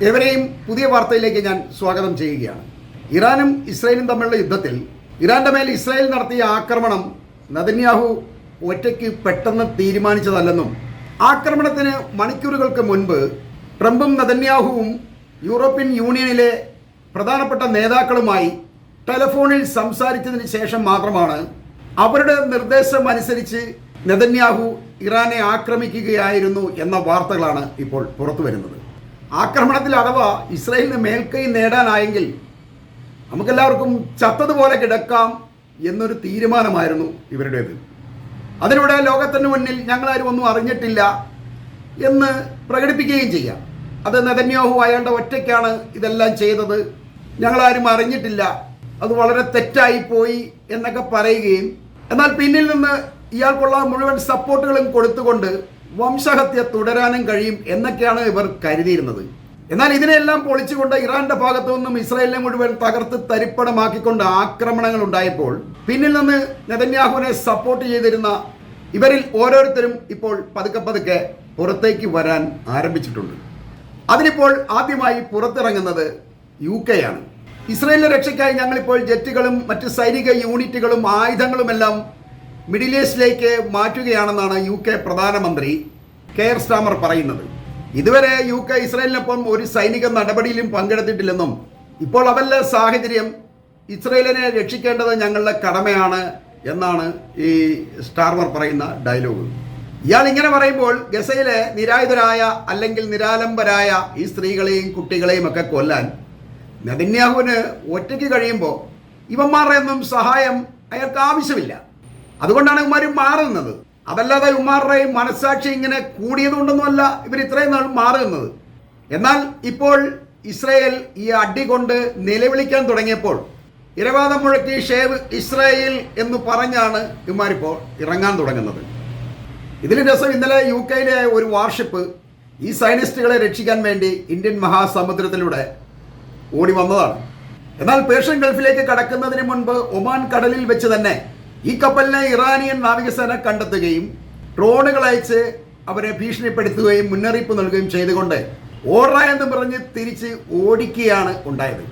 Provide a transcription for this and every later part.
ഏവരെയും പുതിയ വാർത്തയിലേക്ക് ഞാൻ സ്വാഗതം ചെയ്യുകയാണ്. ഇറാനും ഇസ്രായേലും തമ്മിലുള്ള യുദ്ധത്തിൽ ഇറാന്റെ മേൽ ഇസ്രായേൽ നടത്തിയ ആക്രമണം നെതന്യാഹു ഒറ്റയ്ക്ക് പെട്ടെന്ന് തീരുമാനിച്ചതല്ലെന്നും ആക്രമണത്തിന് മണിക്കൂറുകൾക്ക് മുൻപ് ട്രംപും നെതന്യാഹുവും യൂറോപ്യൻ യൂണിയനിലെ പ്രധാനപ്പെട്ട നേതാക്കളുമായി ടെലിഫോണിൽ സംസാരിച്ചതിന് ശേഷം മാത്രമാണ് അവരുടെ നിർദ്ദേശം അനുസരിച്ച് നെതന്യാഹു ഇറാനെ ആക്രമിക്കുകയായിരുന്നു എന്ന വാർത്തകളാണ് ഇപ്പോൾ പുറത്തു വരുന്നത്. ആക്രമണത്തിൽ അഥവാ ഇസ്രായേലിന് മേൽക്കൈ നേടാനായെങ്കിൽ നമുക്കെല്ലാവർക്കും ചത്തതുപോലെ കിടക്കാം എന്നൊരു തീരുമാനമായിരുന്നു ഇവരുടേത്. അതിലൂടെ ലോകത്തിന് മുന്നിൽ ഞങ്ങളാരും ഒന്നും അറിഞ്ഞിട്ടില്ല എന്ന് പ്രകടിപ്പിക്കുകയും ചെയ്യാം. അത് നെതന്യാഹു അയാളുടെ ഒറ്റയ്ക്കാണ് ഇതെല്ലാം ചെയ്തത്, ഞങ്ങളാരും അറിഞ്ഞിട്ടില്ല, അത് വളരെ തെറ്റായിപ്പോയി എന്നൊക്കെ പറയുകയും എന്നാൽ പിന്നിൽ നിന്ന് ഇയാൾക്കുള്ള മുഴുവൻ സപ്പോർട്ടുകളും കൊടുത്തുകൊണ്ട് വംശഹത്യ തുടരാനും കഴിയും എന്നൊക്കെയാണ് ഇവർ കരുതിയിരുന്നത്. എന്നാൽ ഇതിനെല്ലാം പൊളിച്ചുകൊണ്ട് ഇറാന്റെ ഭാഗത്തു നിന്നും ഇസ്രായേലിനെ മുഴുവൻ തകർത്ത് തരിപ്പണമാക്കിക്കൊണ്ട് ആക്രമണങ്ങൾ ഉണ്ടായപ്പോൾ പിന്നിൽ നിന്ന് നെതന്യാഹുവിനെ സപ്പോർട്ട് ചെയ്തിരുന്ന ഇവരിൽ ഓരോരുത്തരും ഇപ്പോൾ പതുക്കെ പുറത്തേക്ക് വരാൻ ആരംഭിച്ചിട്ടുണ്ട്. അതിനിപ്പോൾ ആദ്യമായി പുറത്തിറങ്ങുന്നത് UK ആണ്. ഇസ്രായേലിന്റെ രക്ഷയ്ക്കായി ഞങ്ങളിപ്പോൾ ജെറ്റുകളും മറ്റ് സൈനിക യൂണിറ്റുകളും ആയുധങ്ങളുമെല്ലാം മിഡിൽ ഈസ്റ്റിലേക്ക് മാറ്റുകയാണെന്നാണ് UK പ്രധാനമന്ത്രി കെയർ സ്റ്റാമർ പറയുന്നത്. ഇതുവരെ UK ഇസ്രായേലിനൊപ്പം ഒരു സൈനിക നടപടിയിലും പങ്കെടുത്തിട്ടില്ലെന്നും ഇപ്പോൾ അതല്ല സാഹചര്യം, ഇസ്രായേലിനെ രക്ഷിക്കേണ്ടത് ഞങ്ങളുടെ കടമയാണ് എന്നാണ് ഈ സ്റ്റാർമർ പറയുന്ന ഡയലോഗ്. ഇയാൾ ഇങ്ങനെ പറയുമ്പോൾ ഗസയിലെ നിരായുധരായ അല്ലെങ്കിൽ നിരാലംബരായ ഈ സ്ത്രീകളെയും കുട്ടികളെയും ഒക്കെ കൊല്ലാൻ നെതന്യാഹുവിന് ഒറ്റയ്ക്ക് കഴിയുമ്പോൾ ഇവന്മാരുടെ ഒന്നും സഹായം അയാൾക്ക് ആവശ്യമില്ല. അതുകൊണ്ടാണ് ഇവന്മാർ മാറുന്നത്. അതല്ലാതെ ഇവന്മാരുടെയും മനസ്സാക്ഷി ഇങ്ങനെ കൂടിയതുകൊണ്ടൊന്നുമല്ല ഇവർ ഇത്രയും നാൾ മാറുന്നത്. എന്നാൽ ഇപ്പോൾ ഇസ്രായേൽ ഈ അടി കൊണ്ട് നിലവിളിക്കാൻ തുടങ്ങിയപ്പോൾ ഇരവാദം മുഴക്കി ഷേവ് ഇസ്രായേൽ എന്ന് പറഞ്ഞാണ് ഇവന്മാരിപ്പോൾ ഇറങ്ങാൻ തുടങ്ങുന്നത്. ഇതിൽ രസം, ഇന്നലെ UKയിലെ ഒരു വാർഷിപ്പ് ഈ സൈനിസ്റ്റുകളെ രക്ഷിക്കാൻ വേണ്ടി ഇന്ത്യൻ മഹാസമുദ്രത്തിലൂടെ ഓടി വന്നതാണ്. എന്നാൽ പേർഷ്യൻ ഗൾഫിലേക്ക് കടക്കുന്നതിന് മുൻപ് ഒമാൻ കടലിൽ വെച്ച് തന്നെ ഈ കപ്പലിനെ ഇറാനിയൻ നാവികസേന കണ്ടെത്തുകയും ഡ്രോണുകൾ അയച്ച് അവരെ ഭീഷണിപ്പെടുത്തുകയും മുന്നറിയിപ്പ് നൽകുകയും ചെയ്തുകൊണ്ട് ഓറ എന്ന് പറഞ്ഞ് തിരിച്ച് ഓടിക്കുകയാണ് ഉണ്ടായത്.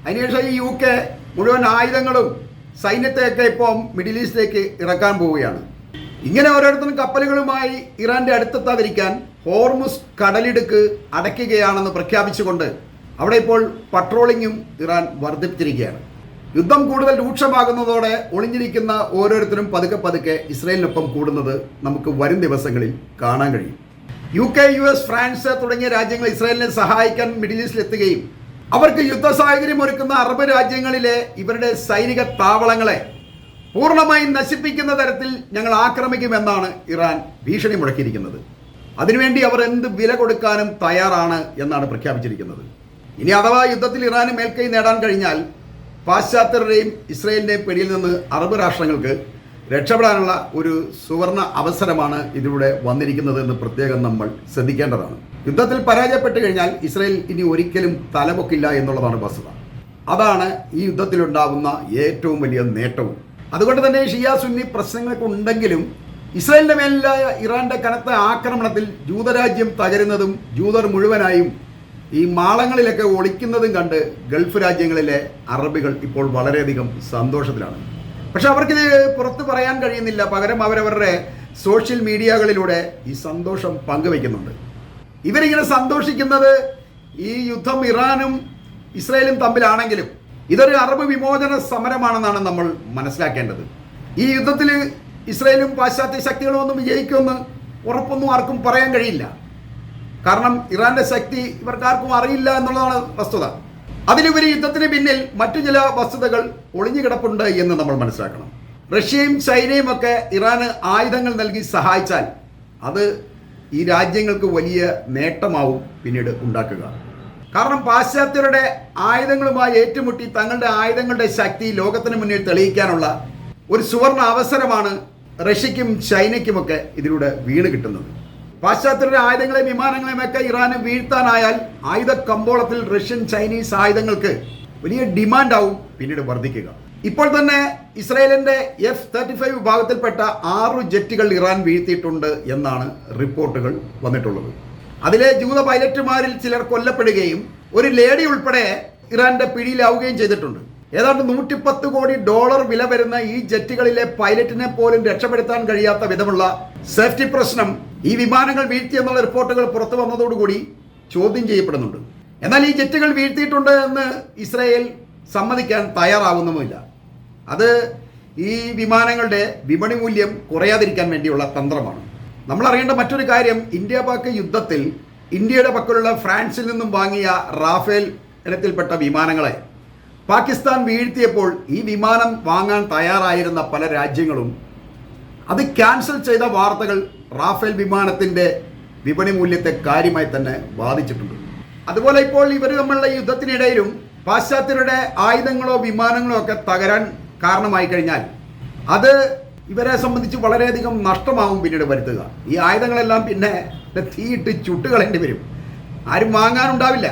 അതിനുശേഷം ഈ UK മുഴുവൻ ആയുധങ്ങളും സൈന്യത്തെയൊക്കെ ഇപ്പോൾ മിഡിൽ ഈസ്റ്റിലേക്ക് ഇറക്കാൻ പോവുകയാണ്. ഇങ്ങനെ ഓരോരുത്തരും കപ്പലുകളുമായി ഇറാന്റെ അടുത്തെത്താതിരിക്കാൻ ഹോർമുസ് കടലിടുക്ക് അടയ്ക്കുകയാണെന്ന് പ്രഖ്യാപിച്ചുകൊണ്ട് അവിടെ ഇപ്പോൾ പട്രോളിങ്ങും ഇറാൻ വർദ്ധിപ്പിച്ചിരിക്കുകയാണ്. യുദ്ധം കൂടുതൽ രൂക്ഷമാകുന്നതോടെ ഒളിഞ്ഞിരിക്കുന്ന ഓരോരുത്തരും പതുക്കെ ഇസ്രായേലിനൊപ്പം കൂടുന്നത് നമുക്ക് വരും ദിവസങ്ങളിൽ കാണാൻ കഴിയും. UK, US, ഫ്രാൻസ് തുടങ്ങിയ രാജ്യങ്ങൾ ഇസ്രായേലിനെ സഹായിക്കാൻ മിഡിൽ ഈസ്റ്റിൽ എത്തുകയും അവർക്ക് യുദ്ധ സാഹചര്യം ഒരുക്കുന്ന അറബ് രാജ്യങ്ങളിലെ ഇവരുടെ സൈനിക താവളങ്ങളെ പൂർണ്ണമായും നശിപ്പിക്കുന്ന തരത്തിൽ ഞങ്ങൾ ആക്രമിക്കുമെന്നാണ് ഇറാൻ ഭീഷണി മുഴക്കിയിരിക്കുന്നത്. അതിനുവേണ്ടി അവർ എന്ത് വില കൊടുക്കാനും തയ്യാറാണ് എന്നാണ് പ്രഖ്യാപിച്ചിരിക്കുന്നത്. ഇനി അഥവാ യുദ്ധത്തിൽ ഇറാന് മേൽക്കൈ നേടാൻ കഴിഞ്ഞാൽ പാശ്ചാത്യരുടെയും ഇസ്രായേലിൻ്റെയും പിടിയിൽ നിന്ന് അറബ് രാഷ്ട്രങ്ങൾക്ക് രക്ഷപ്പെടാനുള്ള ഒരു സുവർണ അവസരമാണ് ഇതിലൂടെ വന്നിരിക്കുന്നത് എന്ന് പ്രത്യേകം നമ്മൾ ശ്രദ്ധിക്കേണ്ടതാണ്. യുദ്ധത്തിൽ പരാജയപ്പെട്ടു കഴിഞ്ഞാൽ ഇസ്രായേൽ ഇനി ഒരിക്കലും തലപൊക്കില്ല എന്നുള്ളതാണ് വസ്തുത. അതാണ് ഈ യുദ്ധത്തിലുണ്ടാകുന്ന ഏറ്റവും വലിയ നേട്ടവും. അതുകൊണ്ട് തന്നെ ഷിയ സുന്നി പ്രശ്നങ്ങളൊക്കെ ഉണ്ടെങ്കിലും ഇസ്രായേലിൻ്റെ മേലായ ഇറാന്റെ കനത്ത ആക്രമണത്തിൽ ജൂതരാജ്യം തകരുന്നതും ജൂതർ മുഴുവനായും ഈ മാളങ്ങളിലൊക്കെ ഒളിക്കുന്നതും കണ്ട് ഗൾഫ് രാജ്യങ്ങളിലെ അറബികൾ ഇപ്പോൾ വളരെയധികം സന്തോഷത്തിലാണ്. പക്ഷെ അവർക്കിത് പുറത്ത് പറയാൻ കഴിയുന്നില്ല. പകരം അവരവരുടെ സോഷ്യൽ മീഡിയകളിലൂടെ ഈ സന്തോഷം പങ്കുവയ്ക്കുന്നുണ്ട്. ഇവരിങ്ങനെ സന്തോഷിക്കുന്നത് ഈ യുദ്ധം ഇറാനും ഇസ്രായേലും തമ്മിലാണെങ്കിലും ഇതൊരു അറബ് വിമോചന സമരമാണെന്നാണ് നമ്മൾ മനസ്സിലാക്കേണ്ടത്. ഈ യുദ്ധത്തിൽ ഇസ്രായേലും പാശ്ചാത്യ ശക്തികളും ഒന്നും വിജയിക്കുമെന്ന് ഉറപ്പൊന്നും ആർക്കും പറയാൻ കഴിയില്ല. കാരണം ഇറാന്റെ ശക്തി ഇവർക്കാർക്കും അറിയില്ല എന്നുള്ളതാണ് വസ്തുത. അതിലുപരി യുദ്ധത്തിന് പിന്നിൽ മറ്റു ചില വസ്തുതകൾ ഒളിഞ്ഞുകിടപ്പുണ്ട് എന്ന് നമ്മൾ മനസ്സിലാക്കണം. റഷ്യയും ചൈനയും ഒക്കെ ഇറാന് ആയുധങ്ങൾ നൽകി സഹായിച്ചാൽ അത് ഈ രാജ്യങ്ങൾക്ക് വലിയ നേട്ടമാവും പിന്നീട് ഉണ്ടാക്കുക. കാരണം പാശ്ചാത്യരുടെ ആയുധങ്ങളുമായി ഏറ്റുമുട്ടി തങ്ങളുടെ ആയുധങ്ങളുടെ ശക്തി ലോകത്തിന് മുന്നിൽ തെളിയിക്കാനുള്ള ഒരു സുവർണ അവസരമാണ് റഷ്യയ്ക്കും ചൈനയ്ക്കുമൊക്കെ ഇതിലൂടെ വീണ് കിട്ടുന്നത്. പാശ്ചാത്യരുടെ ആയുധങ്ങളെയും വിമാനങ്ങളെയും ഒക്കെ ഇറാന് വീഴ്ത്താനായാൽ ആയുധ കമ്പോളത്തിൽ റഷ്യൻ ചൈനീസ് ആയുധങ്ങൾക്ക് വലിയ ഡിമാൻഡാവും പിന്നീട് വർദ്ധിക്കുക. ഇപ്പോൾ തന്നെ ഇസ്രായേലിന്റെ F-35 വിഭാഗത്തിൽപ്പെട്ട 6 ജെറ്റുകൾ ഇറാൻ വീഴ്ത്തിയിട്ടുണ്ട് എന്നാണ് റിപ്പോർട്ടുകൾ വന്നിട്ടുള്ളത്. അതിലെ ജൂത പൈലറ്റുമാരിൽ ചിലർ കൊല്ലപ്പെടുകയും ഒരു ലേഡി ഉൾപ്പെടെ ഇറാന്റെ പിടിയിലാവുകയും ചെയ്തിട്ടുണ്ട്. ഏതാണ്ട് $110 കോടി വില വരുന്ന ഈ ജെറ്റുകളിലെ പൈലറ്റിനെ പോലും രക്ഷപ്പെടുത്താൻ കഴിയാത്ത വിധമുള്ള സേഫ്റ്റി പ്രശ്നം ഈ വിമാനങ്ങൾ വീഴ്ത്തിയെന്നുള്ള റിപ്പോർട്ടുകൾ പുറത്തു വന്നതോടുകൂടി ചോദ്യം ചെയ്യപ്പെടുന്നുണ്ട്. എന്നാൽ ഈ ജെറ്റുകൾ വീഴ്ത്തിയിട്ടുണ്ട് എന്ന് ഇസ്രായേൽ സമ്മതിക്കാൻ തയ്യാറാവുന്നുമില്ല. അത് ഈ വിമാനങ്ങളുടെ വിപണി മൂല്യം കുറയാതിരിക്കാൻ വേണ്ടിയുള്ള തന്ത്രമാണ്. നമ്മൾ അറിയേണ്ട മറ്റൊരു കാര്യം, ഇന്ത്യ പാക് യുദ്ധത്തിൽ ഇന്ത്യയുടെ പക്കലുള്ള ഫ്രാൻസിൽ നിന്നും വാങ്ങിയ റാഫേൽ ഇനത്തിൽപ്പെട്ട വിമാനങ്ങളെ പാകിസ്ഥാൻ വീഴ്ത്തിയപ്പോൾ ഈ വിമാനം വാങ്ങാൻ തയ്യാറായിരുന്ന പല രാജ്യങ്ങളും അത് ക്യാൻസൽ ചെയ്ത വാർത്തകൾ റാഫേൽ വിമാനത്തിൻ്റെ വിപണി മൂല്യത്തെ കാര്യമായി തന്നെ ബാധിച്ചിട്ടുണ്ട്. അതുപോലെ ഇപ്പോൾ ഇവർ തമ്മിലുള്ള യുദ്ധത്തിനിടയിലും പാശ്ചാത്യരുടെ ആയുധങ്ങളോ വിമാനങ്ങളോ ഒക്കെ തകരാൻ കാരണമായി കഴിഞ്ഞാൽ അത് ഇവരെ സംബന്ധിച്ച് വളരെയധികം നഷ്ടമാവും പിന്നീട് വരുത്തുക. ഈ ആയുധങ്ങളെല്ലാം പിന്നെ തീയിട്ട് ചുട്ടുകളേണ്ടി വരും. ആരും വാങ്ങാനുണ്ടാവില്ല.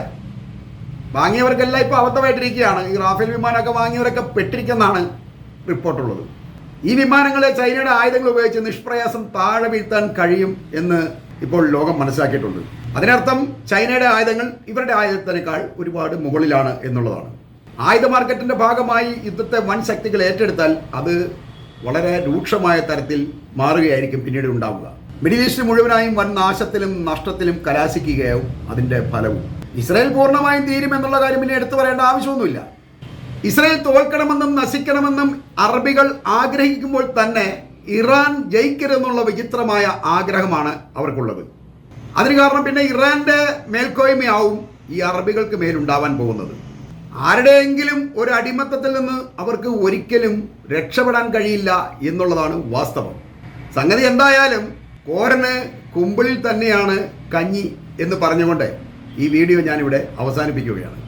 വാങ്ങിയവർക്കെല്ലാം ഇപ്പോൾ അബദ്ധമായിട്ടിരിക്കുകയാണ്. ഈ റാഫേൽ വിമാനമൊക്കെ വാങ്ങിയവരൊക്കെ പെട്ടിരിക്കുന്നതാണ് റിപ്പോർട്ടുള്ളത്. ഈ വിമാനങ്ങളെ ചൈനയുടെ ആയുധങ്ങൾ ഉപയോഗിച്ച് നിഷ്പ്രയാസം താഴെ വീഴ്ത്താൻ കഴിയും എന്ന് ഇപ്പോൾ ലോകം മനസ്സിലാക്കിയിട്ടുണ്ട്. അതിനർത്ഥം ചൈനയുടെ ആയുധങ്ങൾ ഇവരുടെ ആയുധത്തിനേക്കാൾ ഒരുപാട് മുകളിലാണ് എന്നുള്ളതാണ്. ആയുധ മാർക്കറ്റിന്റെ ഭാഗമായി യുദ്ധത്തെ വൻ ശക്തികൾ ഏറ്റെടുത്താൽ അത് വളരെ രൂക്ഷമായ തരത്തിൽ മാറുകയായിരിക്കും പിന്നീട് ഉണ്ടാവുക. മിഡിൽ ഈസ്റ്റ് മുഴുവനായും വൻ നാശത്തിലും നഷ്ടത്തിലും കലാശിക്കുകയാവും അതിൻ്റെ ഫലവും. ഇസ്രായേൽ പൂർണ്ണമായും തീരുമെന്നുള്ള കാര്യം പിന്നെ എടുത്തു പറയേണ്ട ആവശ്യമൊന്നുമില്ല. ഇസ്രായേൽ തോൽക്കണമെന്നും നശിക്കണമെന്നും അറബികൾ ആഗ്രഹിക്കുമ്പോൾ തന്നെ ഇറാൻ ജയിക്കരുതെന്നുള്ള വിചിത്രമായ ആഗ്രഹമാണ് അവർക്കുള്ളത്. അതിന് കാരണം പിന്നെ ഇറാന്റെ മേൽക്കോയ്മയാവും ഈ അറബികൾക്ക് മേലുണ്ടാവാൻ പോകുന്നത്. ആരുടെയെങ്കിലും ഒരു അടിമത്തത്തിൽ നിന്ന് അവർക്ക് ഒരിക്കലും രക്ഷപ്പെടാൻ കഴിയില്ല എന്നുള്ളതാണ് വാസ്തവം. സംഗതി എന്തായാലും കോരന് കുമ്പിളിൽ തന്നെയാണ് കഞ്ഞി എന്ന് പറഞ്ഞുകൊണ്ട് ഈ വീഡിയോ ഞാനിവിടെ അവസാനിപ്പിക്കുകയാണ്.